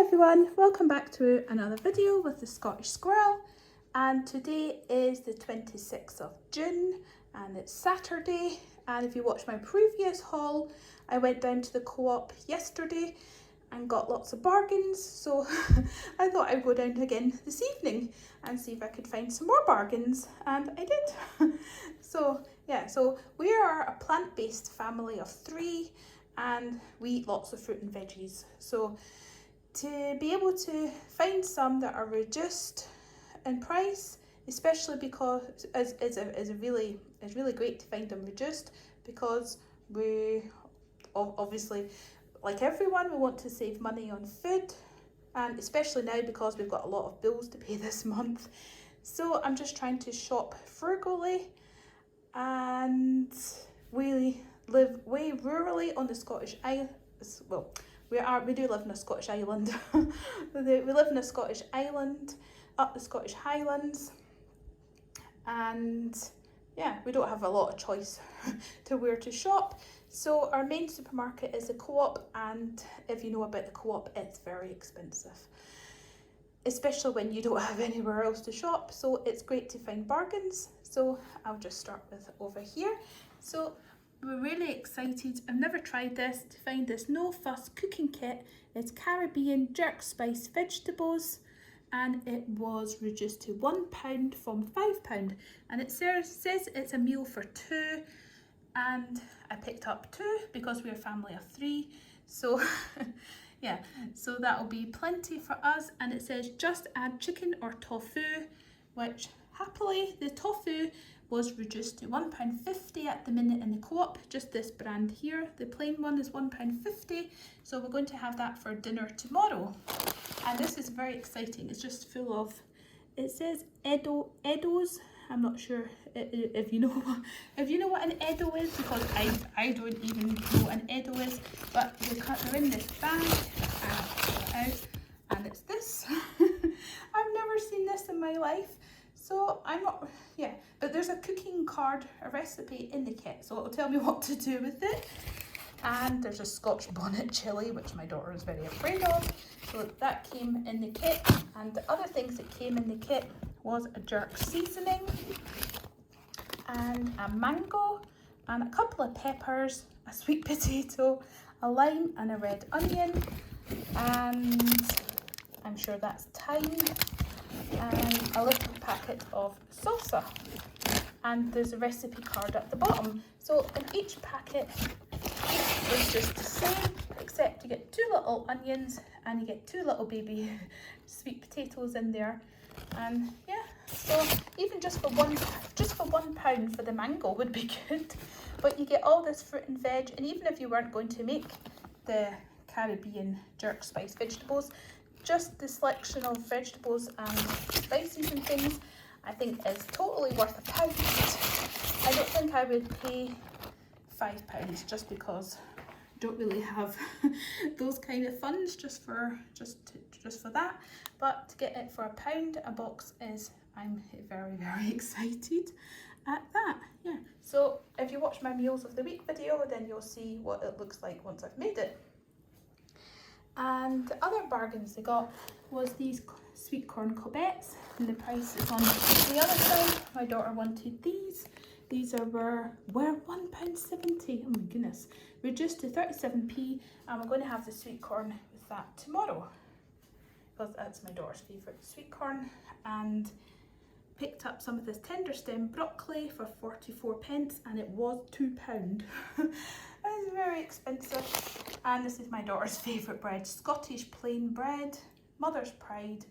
everyone, welcome back to another video with the Scottish Squirrel, and today is the 26th of June and it's Saturday. And if you watched my previous haul, I went down to the co-op yesterday and got lots of bargains, so I thought I'd go down again this evening and see if I could find some more bargains, and I did. So we are a plant-based family of 3 and we eat lots of fruit and veggies, so to be able to find some that are reduced in price, especially because it's really great to find them reduced, because we obviously, like everyone, we want to save money on food, and especially now because we've got a lot of bills to pay this month. So I'm just trying to shop frugally, and we live way rurally on the Scottish Island. Well, we do live in a Scottish island. We live in a Scottish island up the Scottish Highlands, and yeah, we don't have a lot of choice to where to shop. So our main supermarket is a co-op, and if you know about the co-op, it's very expensive, especially when you don't have anywhere else to shop. So it's great to find bargains. So I'll just start with over here. So we're really excited. I've never tried this, to find this no fuss cooking kit. It's Caribbean jerk spice vegetables, and it was reduced to £1 from £5, and it says it's a meal for 2, and I picked up 2 because we're a family of 3. So yeah, so that'll be plenty for us. And it says just add chicken or tofu, which happily the tofu was reduced to £1.50 at the minute in the co-op, just this brand here. The plain one is £1.50, so we're going to have that for dinner tomorrow. And this is very exciting. It's just full of, it says Edos. I'm not sure if you know what an Edo is, because I don't even know what an Edo is, but they're in this bag, and it's this. I've never seen this in my life. So I'm not, yeah, but there's a cooking card, a recipe in the kit, so it'll tell me what to do with it. And there's a Scotch bonnet chilli, which my daughter is very afraid of. So that came in the kit. And the other things that came in the kit was a jerk seasoning, and a mango, and a couple of peppers, a sweet potato, a lime, and a red onion. And I'm sure that's thyme. And a little packet of salsa, and there's a recipe card at the bottom. So in each packet, each was just the same, except you get 2 little onions and you get 2 little baby sweet potatoes in there. And yeah, so even just for £1 for the mango would be good, but you get all this fruit and veg. And even if you weren't going to make the Caribbean jerk spice vegetables, just the selection of vegetables and spices and things, I think is totally worth £1. I don't think I would pay £5 just because I don't really have those kind of funds just for that. But to get it for £1 a box is, I'm very excited at that. Yeah. So if you watch my meals of the week video, then you'll see what it looks like once I've made it. And the other bargains they got was these sweet corn Cobbles, and the price is on the other side. My daughter wanted these. These were £1.70. Oh my goodness, reduced to 37p, and we're going to have the sweet corn with that tomorrow, because that's my daughter's favourite sweet corn. And picked up some of this tender stem broccoli for 44p, and it was £2. It's very expensive. And this is my daughter's favourite bread, Scottish plain bread, Mother's Pride,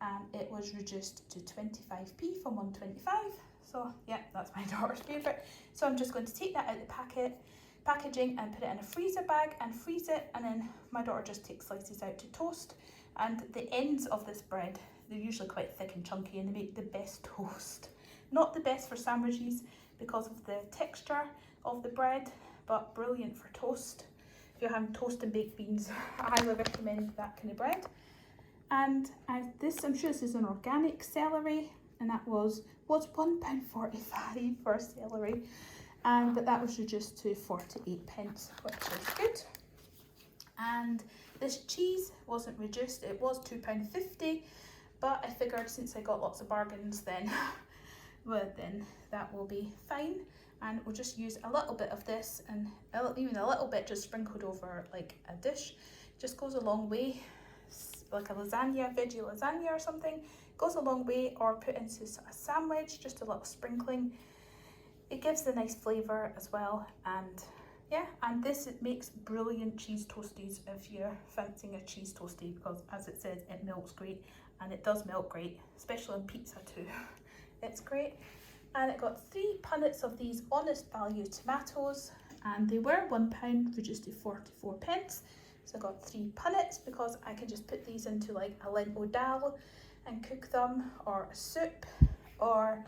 and it was reduced to 25p from 1.25. So yeah, that's my daughter's favourite. So I'm just going to take that out of the packaging and put it in a freezer bag and freeze it, and then my daughter just takes slices out to toast. And the ends of this bread, they're usually quite thick and chunky, and they make the best toast. Not the best for sandwiches because of the texture of the bread, but brilliant for toast. If you're having toast and baked beans, I highly recommend that kind of bread. And I'm sure this is an organic celery, and that was £1.45 for celery, but that was reduced to 48p, which is good. And This cheese wasn't reduced, it was £2.50, but I figured since I got lots of bargains then, well then that will be fine. And we'll just use a little bit of this, and even a little bit just sprinkled over like a dish. Just goes a long way, like a lasagna, veggie lasagna or something, goes a long way, or put into a sandwich, just a little sprinkling. It gives a nice flavour as well, and yeah, and this, it makes brilliant cheese toasties if you're fancying a cheese toastie, because as it says, it melts great, and it does melt great, especially on pizza too. It's great. And it got 3 punnets of these honest value tomatoes, and they were £1 reduced to 44p. So I got 3 punnets because I can just put these into like a lentil dal and cook them, or a soup, or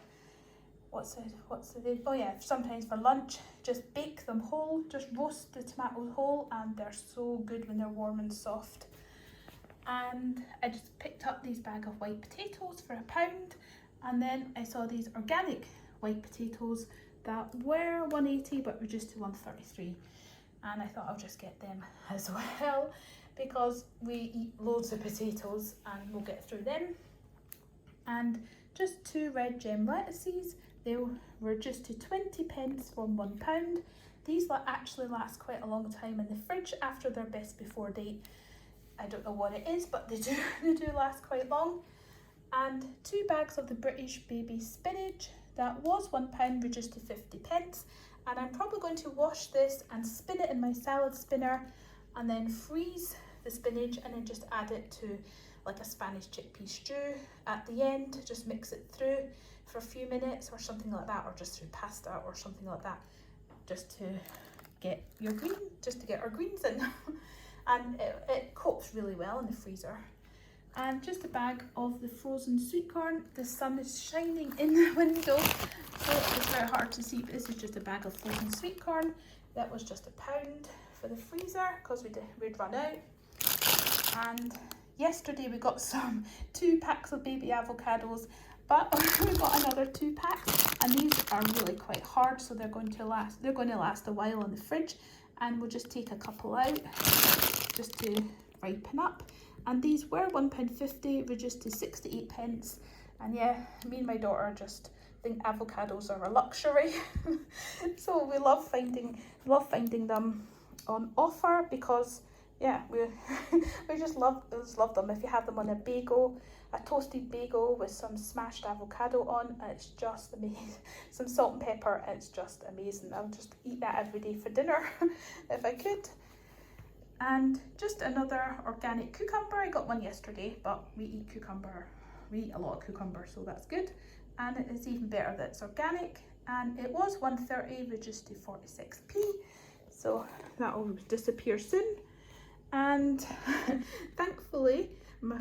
oh yeah, sometimes for lunch, just bake them whole, just roast the tomatoes whole, and they're so good when they're warm and soft. And I just picked up these bag of white potatoes for £1, and then I saw these organic white potatoes that were 180 but reduced to 133, and I thought I'll just get them as well because we eat loads of potatoes and we'll get through them. And just 2 red gem lettuces, they were reduced to 20p from £1. These actually last quite a long time in the fridge after their best before date. I don't know what it is, but they do last quite long. And 2 bags of the British baby spinach, that was £1 reduced to 50p, and I'm probably going to wash this and spin it in my salad spinner, and then freeze the spinach, and then just add it to like a Spanish chickpea stew at the end. Just mix it through for a few minutes or something like that, or just through pasta or something like that, just to get our greens in. And it copes really well in the freezer. And just a bag of the frozen sweet corn. The sun is shining in the window, so it's very hard to see, but this is just a bag of frozen sweet corn. That was just £1 for the freezer because we'd run out. And yesterday we got 2 packs of baby avocados, but we got another 2 packs, and these are really quite hard, so they're going to last a while in the fridge, and we'll just take a couple out just to ripen up. And these were £1.50 reduced to 68p. And yeah, me and my daughter just think avocados are a luxury. So we love finding them on offer because yeah, we just love them. If you have them on a bagel, a toasted bagel with some smashed avocado on, it's just amazing. Some salt and pepper, it's just amazing. I'll just eat that every day for dinner if I could. And just another organic cucumber. I got one yesterday, but we eat a lot of cucumber, so that's good. And it is even better that it's organic. And it was 130 reduced to 46p, so that will disappear soon. And thankfully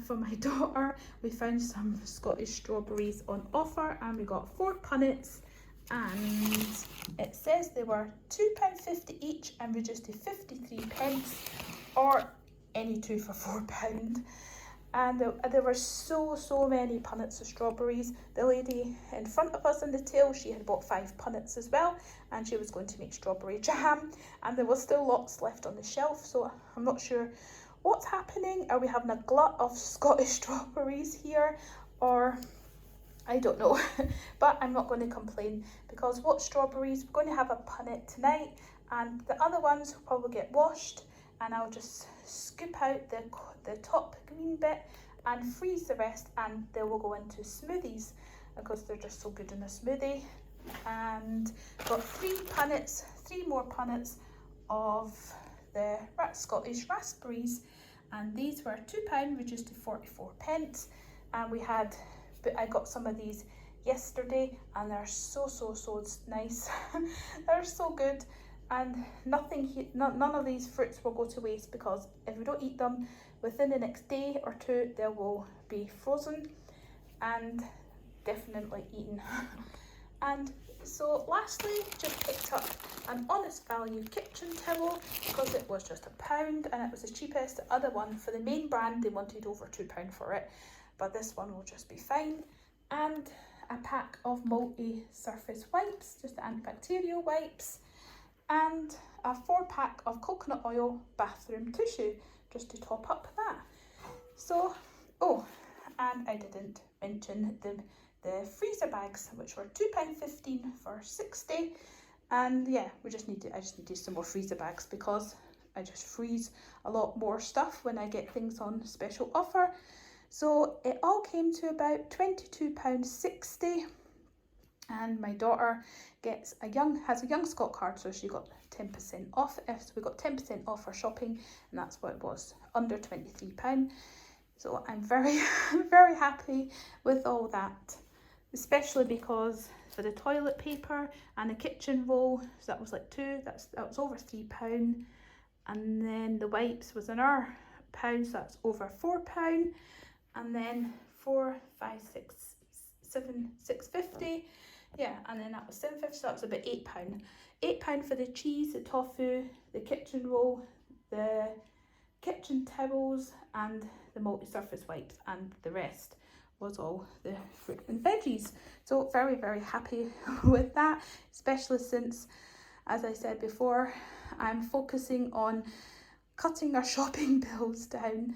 for my daughter, we found some Scottish strawberries on offer, and we got 4 punnets, and it says they were £2.50 each and reduced to 53p, or any 2 for £4. And there were so many punnets of strawberries. The lady in front of us in the tail, she had bought 5 punnets as well, and she was going to make strawberry jam, and there was still lots left on the shelf, so I'm not sure what's happening. Are we having a glut of Scottish strawberries here, or I don't know. But I'm not going to complain, because what strawberries, we're going to have a punnet tonight, and the other ones will probably get washed, and I'll just scoop out the top green bit and freeze the rest, and they will go into smoothies because they're just so good in a smoothie. And got 3 more punnets of the Scottish raspberries, and these were £2 reduced to 44p. And I got some of these yesterday, and they're so nice. They're so good. And none of these fruits will go to waste, because if we don't eat them within the next day or 2, they will be frozen and definitely eaten. And so lastly, just picked up an honest value kitchen towel because it was just £1 and it was the cheapest. The other one, for the main brand, they wanted over £2 for it, but this one will just be fine. And a pack of multi-surface wipes, just antibacterial wipes, and a 4-pack of coconut oil bathroom tissue, just to top up that. So, oh, and I didn't mention the freezer bags, which were £2.15 for 60. And yeah, I just need to use some more freezer bags because I just freeze a lot more stuff when I get things on special offer. So it all came to about £22.60. And my daughter has a young Scot card, so she got 10% off. So we got 10% off for shopping, and that's what it was, under £23. So I'm very, very happy with all that, especially because for the toilet paper and the kitchen roll, so that was like that was over £3. And then the wipes was another £1, so that's over £4. And then 4, 5, 6, 7, 6.50. Yeah, and then that was £7.50, so that was about £8. £8 for the cheese, the tofu, the kitchen roll, the kitchen towels, and the multi-surface wipes, and the rest was all the fruit and veggies. So very, very happy with that, especially since, as I said before, I'm focusing on cutting our shopping bills down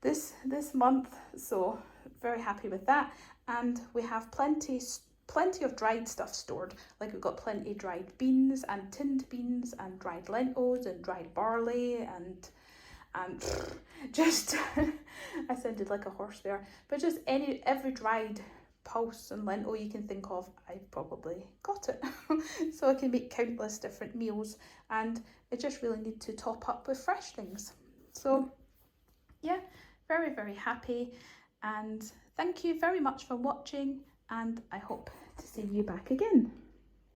this month. So very happy with that. And we have plenty of dried stuff stored. Like we've got plenty of dried beans and tinned beans and dried lentils and dried barley and just I sounded like a horse there, but just every dried pulse and lentil you can think of, I've probably got it. So I can make countless different meals, and I just really need to top up with fresh things. So yeah, very, very happy, and thank you very much for watching, and I hope to see you back again.